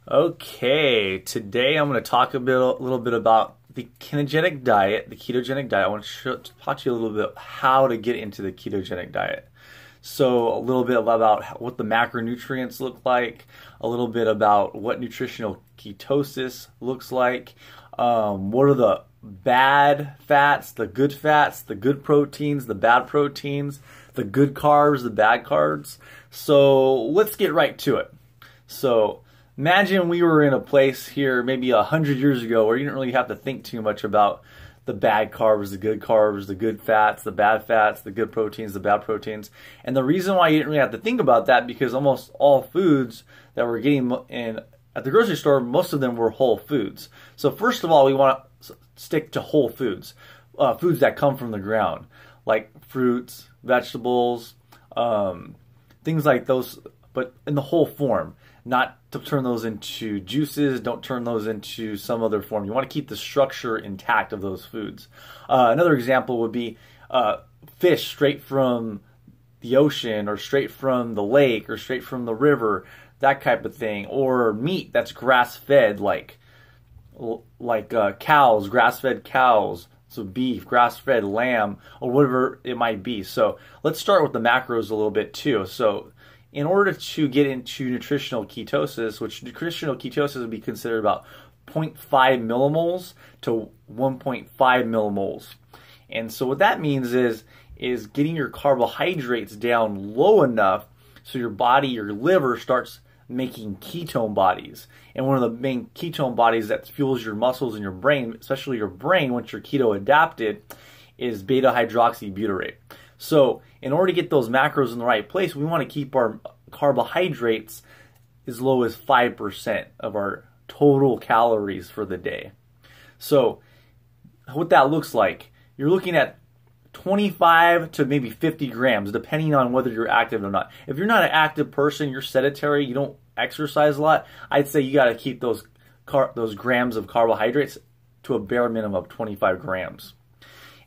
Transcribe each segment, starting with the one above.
Okay, today I'm going to talk a little bit about the ketogenic diet, the ketogenic diet. I want to talk to you a little bit how to get into the ketogenic diet. So a little bit about what the macronutrients look like, a little bit about what nutritional ketosis looks like, what are the bad fats, the good proteins, the bad proteins, the good carbs, the bad carbs. So let's get right to it. So imagine we were in a place here maybe 100 years ago where you didn't really have to think too much about the bad carbs, the good fats, the bad fats, the good proteins, the bad proteins. And the reason why you didn't really have to think about that because almost all foods that we're getting in at the grocery store, most of them were whole foods. So first of all, we want to stick to whole foods, foods that come from the ground, like fruits, vegetables, things like those, but in the whole form. Not to turn those into juices, don't turn those into some other form. You want to keep the structure intact of those foods. Another example would be fish straight from the ocean or straight from the lake or straight from the river, that type of thing. Or meat that's grass-fed like cows, grass-fed cows. So beef, grass-fed lamb, or whatever it might be. So let's start with the macros a little bit too. So in order to get into nutritional ketosis, which nutritional ketosis would be considered about 0.5 millimoles to 1.5 millimoles. And so what that means is getting your carbohydrates down low enough so your body, your liver starts making ketone bodies. And one of the main ketone bodies that fuels your muscles and your brain, especially your brain once you're keto adapted, is beta hydroxybutyrate. So in order to get those macros in the right place, we want to keep our carbohydrates as low as 5% of our total calories for the day. So what that looks like, you're looking at 25 to maybe 50 grams, depending on whether you're active or not. If you're not an active person, you're sedentary, you don't exercise a lot, I'd say you got to keep those grams of carbohydrates to a bare minimum of 25 grams.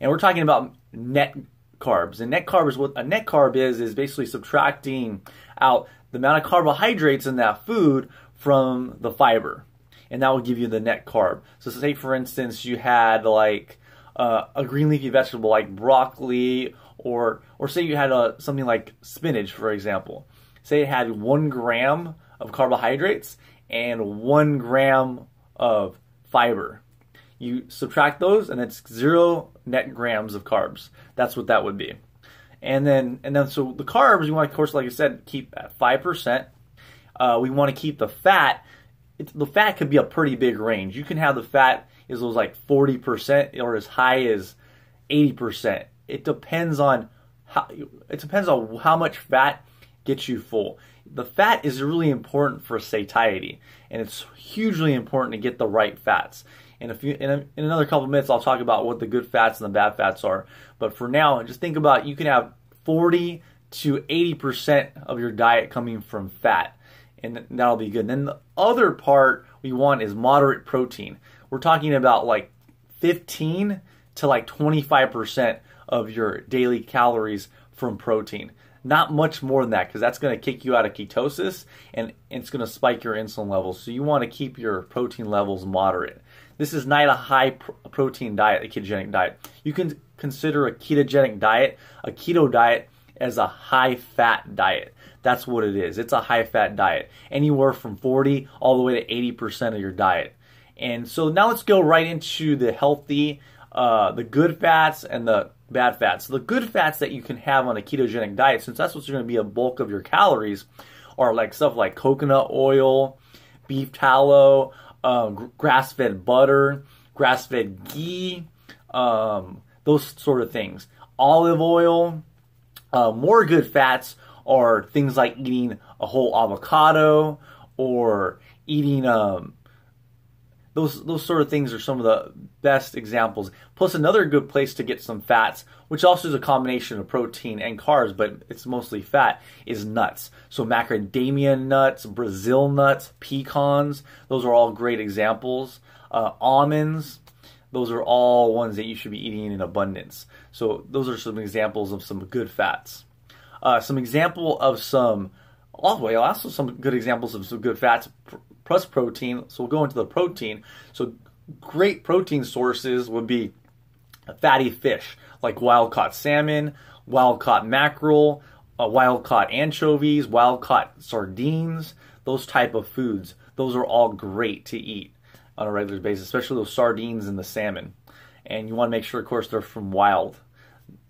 And we're talking about net carbs. And net carbs, what a net carb is basically subtracting out the amount of carbohydrates in that food from the fiber. And that will give you the net carb. So say for instance you had like a green leafy vegetable like broccoli, or say you had something like spinach, for example. Say it had 1 gram of carbohydrates and 1 gram of fiber. You subtract those and it's 0 net grams of carbs. That's what that would be. And then so the carbs, you want to, of course, like I said, keep at 5%. We want to keep the fat. The fat could be a pretty big range. You can have the fat as low as like 40% or as high as 80%. It depends on how much fat gets you full. The fat is really important for satiety, and it's hugely important to get the right fats. And in another couple of minutes, I'll talk about what the good fats and the bad fats are. But for now, just think about you can have 40 to 80% of your diet coming from fat, and that'll be good. And then the other part we want is moderate protein. We're talking about like 15 to like 25% of your daily calories from protein. Not much more than that, because that's going to kick you out of ketosis and it's going to spike your insulin levels. So you want to keep your protein levels moderate. This is not a high protein diet, a ketogenic diet. You can consider a ketogenic diet, a keto diet, as a high fat diet. That's what it is. It's a high fat diet. Anywhere from 40 all the way to 80% of your diet. And so now let's go right into the healthy, the good fats and the bad fats. So the good fats that you can have on a ketogenic diet, since that's what's going to be a bulk of your calories, are like stuff like coconut oil, beef tallow, grass-fed butter, grass-fed ghee, those sort of things. Olive oil. More good fats are things like eating a whole avocado or eating those sort of things are some of the best examples. Plus another good place to get some fats, which also is a combination of protein and carbs, but it's mostly fat, is nuts. So macadamia nuts, Brazil nuts, pecans, those are all great examples. Almonds, those are all ones that you should be eating in abundance. So those are some examples of some good fats. Also some good examples of some good fats. plus protein. So we'll go into the protein. So great protein sources would be fatty fish like wild-caught salmon, wild-caught mackerel, wild-caught anchovies, wild-caught sardines, those type of foods. Those are all great to eat on a regular basis, especially those sardines and the salmon. And you want to make sure, of course, they're from wild,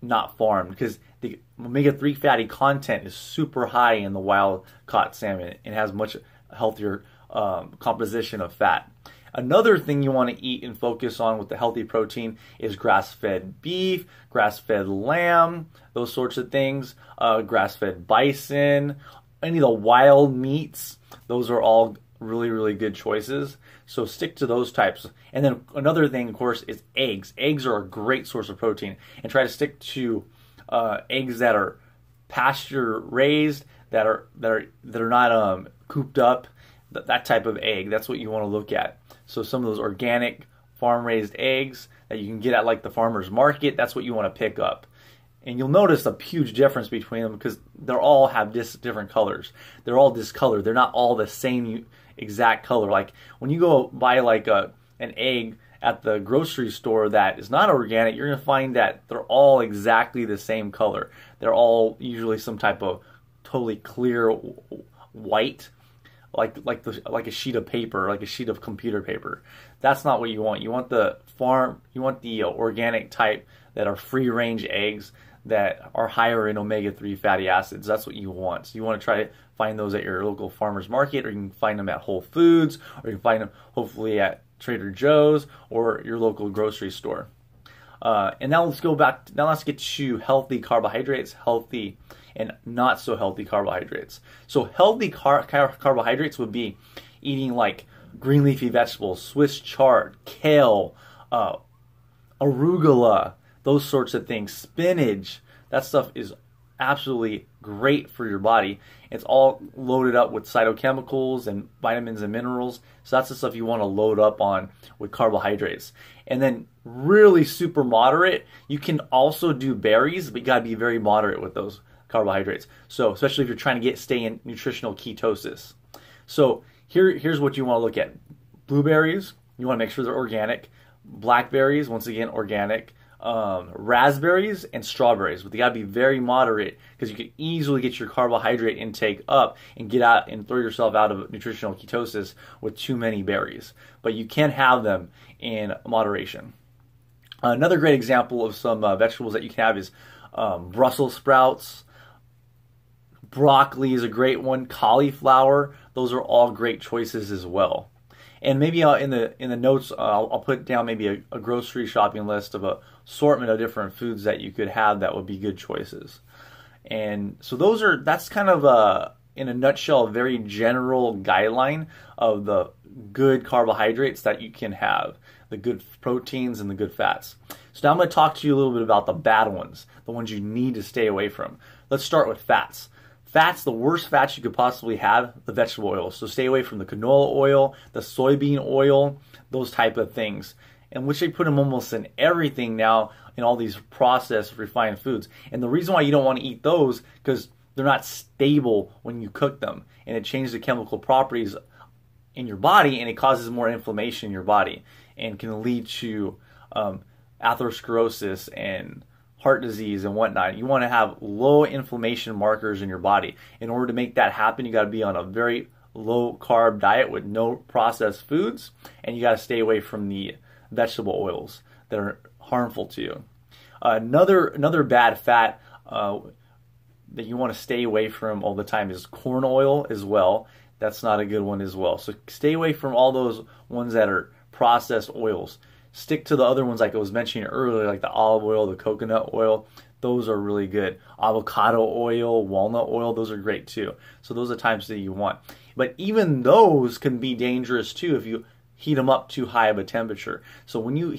not farmed, because the omega-3 fatty content is super high in the wild-caught salmon and has much healthier composition of fat. Another thing you want to eat and focus on with the healthy protein is grass-fed beef, grass-fed lamb, those sorts of things, grass-fed bison, any of the wild meats. Those are all really, really good choices. So stick to those types. And then another thing, of course, is eggs. Eggs are a great source of protein. And try to stick to eggs that are pasture raised, that are not cooped up. That type of egg. That's what you want to look at. So some of those organic farm-raised eggs that you can get at like the farmer's market, that's what you want to pick up. And you'll notice a huge difference between them because they all have different colors. They're all discolored. They're not all the same exact color. Like when you go buy like an egg at the grocery store that is not organic, you're going to find that they're all exactly the same color. They're all usually some type of totally clear white, like a sheet of paper, like a sheet of computer paper. That's not what you want. You want the organic type that are free-range eggs that are higher in omega-3 fatty acids. That's what you want. So you want to try to find those at your local farmer's market, or you can find them at Whole Foods, or you can find them hopefully at Trader Joe's or your local grocery store. And now let's go back. Now let's get to healthy carbohydrates, healthy and not so healthy carbohydrates. So healthy carbohydrates would be eating like green leafy vegetables, Swiss chard, kale, arugula, those sorts of things, spinach. That stuff is absolutely great for your body. It's all loaded up with phytochemicals and vitamins and minerals. So that's the stuff you want to load up on with carbohydrates. And then really super moderate, you can also do berries, but you got to be very moderate with those carbohydrates. So especially if you're trying to stay in nutritional ketosis. So here's what you want to look at. Blueberries, you want to make sure they're organic. Blackberries, once again, organic. Raspberries and strawberries, but they got to be very moderate because you can easily get your carbohydrate intake up and get out and throw yourself out of nutritional ketosis with too many berries. But you can have them in moderation. Another great example of some vegetables that you can have is Brussels sprouts. Broccoli is a great one. Cauliflower. Those are all great choices as well. And maybe in the notes, I'll put down maybe a grocery shopping list of a assortment of different foods that you could have that would be good choices. And so that's kind of in a nutshell, a very general guideline of the good carbohydrates that you can have, the good proteins and the good fats. So now I'm going to talk to you a little bit about the bad ones, the ones you need to stay away from. Let's start with fats. Fats, the worst fats you could possibly have, the vegetable oils. So stay away from the canola oil, the soybean oil, those type of things. And which they put them almost in everything now in all these processed refined foods. And the reason why you don't want to eat those, because they're not stable when you cook them. And it changes the chemical properties in your body, and it causes more inflammation in your body and can lead to atherosclerosis and heart disease and whatnot. You want to have low inflammation markers in your body. In order to make that happen, you got to be on a very low carb diet with no processed foods, and you got to stay away from the vegetable oils that are harmful to you. Another bad fat that you want to stay away from all the time is corn oil as well. That's not a good one as well. So stay away from all those ones that are processed oils. Stick to the other ones like I was mentioning earlier, like the olive oil, the coconut oil. Those are really good. Avocado oil, walnut oil, those are great too. So those are types that you want. But even those can be dangerous too if you heat them up too high of a temperature. So when you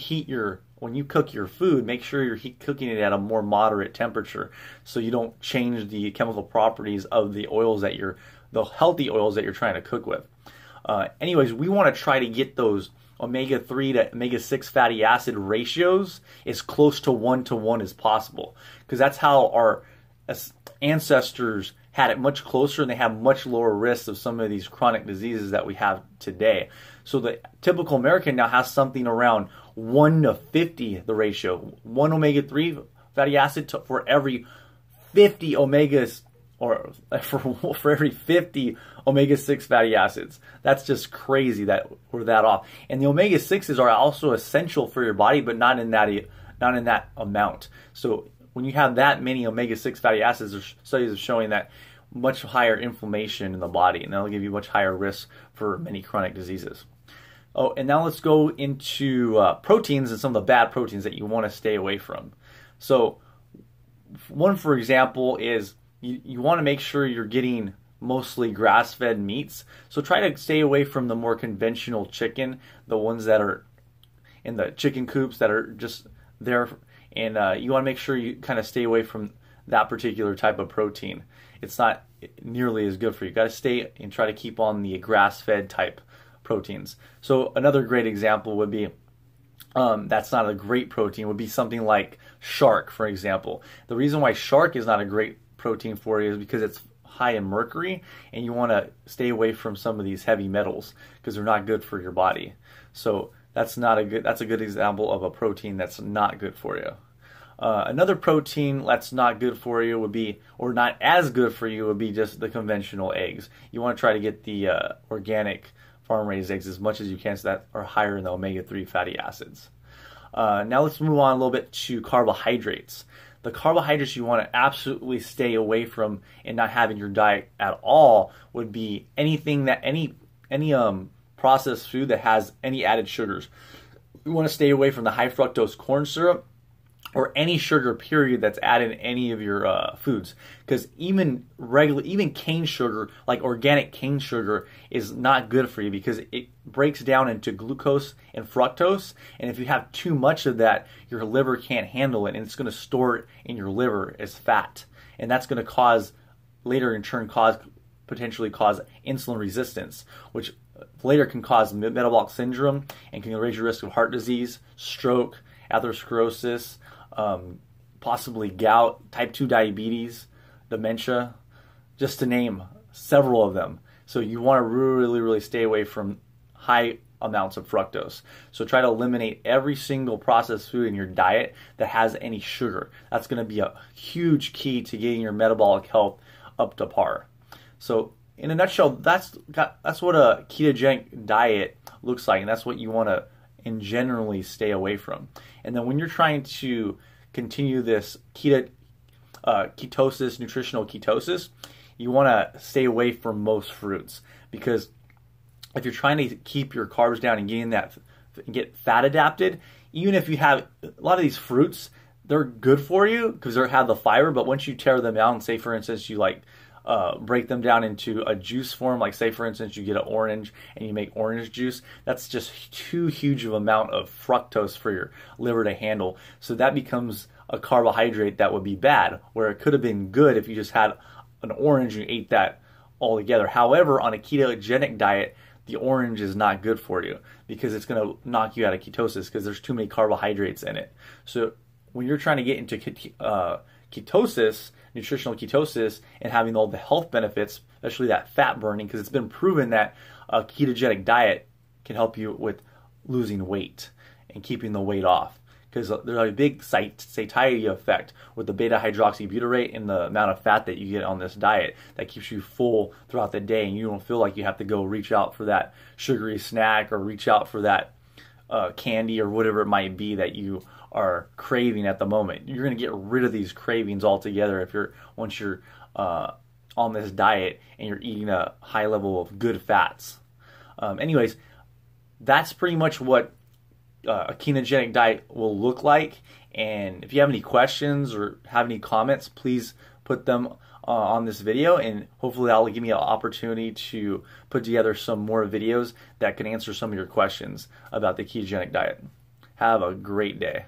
cook your food, make sure you're cooking it at a more moderate temperature so you don't change the chemical properties of the oils the healthy oils that you're trying to cook with. Anyways, we want to try to get those omega-3 to omega-6 fatty acid ratios as close to 1 to 1 as possible, because that's how our ancestors had it much closer, and they have much lower risks of some of these chronic diseases that we have today. So the typical American now has something around 1 to 50, the ratio. 1 omega-3 fatty acid for every 50 omegas, or for every 50 omega-6 fatty acids. That's just crazy that we're that off. And the omega-6s are also essential for your body, but not in that amount. So when you have that many omega-6 fatty acids, there's studies are showing that much higher inflammation in the body, and that'll give you much higher risk for many chronic diseases. Oh, and now let's go into proteins and some of the bad proteins that you want to stay away from. So one, for example, is you want to make sure you're getting mostly grass-fed meats. So try to stay away from the more conventional chicken, the ones that are in the chicken coops that are just there. And you want to make sure you kind of stay away from that particular type of protein. It's not nearly as good for you. You got to stay and try to keep on the grass-fed type proteins. So another great example would be, that's not a great protein, would be something like shark, for example. The reason why shark is not a great protein for you is because it's high in mercury, and you want to stay away from some of these heavy metals because they're not good for your body. So that's a good example of a protein that's not good for you. Another protein that's not good for you would be, or not as good for you, would be just the conventional eggs. You want to try to get the organic farm-raised eggs as much as you can, so that are higher in the omega-3 fatty acids. Now let's move on a little bit to carbohydrates. The carbohydrates you want to absolutely stay away from and not have in your diet at all would be anything that any processed food that has any added sugars. You want to stay away from the high fructose corn syrup, or any sugar period that's added in any of your foods, because even cane sugar, like organic cane sugar, is not good for you because it breaks down into glucose and fructose, and if you have too much of that, your liver can't handle it, and it's going to store it in your liver as fat, and that's going to later in turn potentially cause insulin resistance, which later can cause metabolic syndrome and can raise your risk of heart disease, stroke, atherosclerosis, possibly gout, type 2 diabetes, dementia, just to name several of them. So you want to really, really stay away from high amounts of fructose. So try to eliminate every single processed food in your diet that has any sugar. That's going to be a huge key to getting your metabolic health up to par. So in a nutshell, that's what a ketogenic diet looks like, and that's what you want to generally stay away from. And then when you're trying to continue this ketosis, nutritional ketosis, you want to stay away from most fruits, because if you're trying to keep your carbs down and get fat adapted, even if you have a lot of these fruits, they're good for you because they have the fiber, but once you tear them out, and say for instance you break them down into a juice form, like say for instance you get an orange and you make orange juice, that's just too huge of an amount of fructose for your liver to handle. So that becomes a carbohydrate that would be bad, where it could have been good if you just had an orange and you ate that all together. However, on a ketogenic diet, the orange is not good for you because it's going to knock you out of ketosis because there's too many carbohydrates in it. So when you're trying to get into ketosis, nutritional ketosis, and having all the health benefits, especially that fat burning, because it's been proven that a ketogenic diet can help you with losing weight and keeping the weight off, because there's a big satiety effect with the beta hydroxybutyrate and the amount of fat that you get on this diet that keeps you full throughout the day, and you don't feel like you have to go reach out for that sugary snack or reach out for that candy or whatever it might be that you are craving at the moment. You're going to get rid of these cravings altogether once you're on this diet and you're eating a high level of good fats. Anyways, that's pretty much what a ketogenic diet will look like. And if you have any questions or have any comments, please put them on this video, and hopefully that will give me an opportunity to put together some more videos that can answer some of your questions about the ketogenic diet. Have a great day.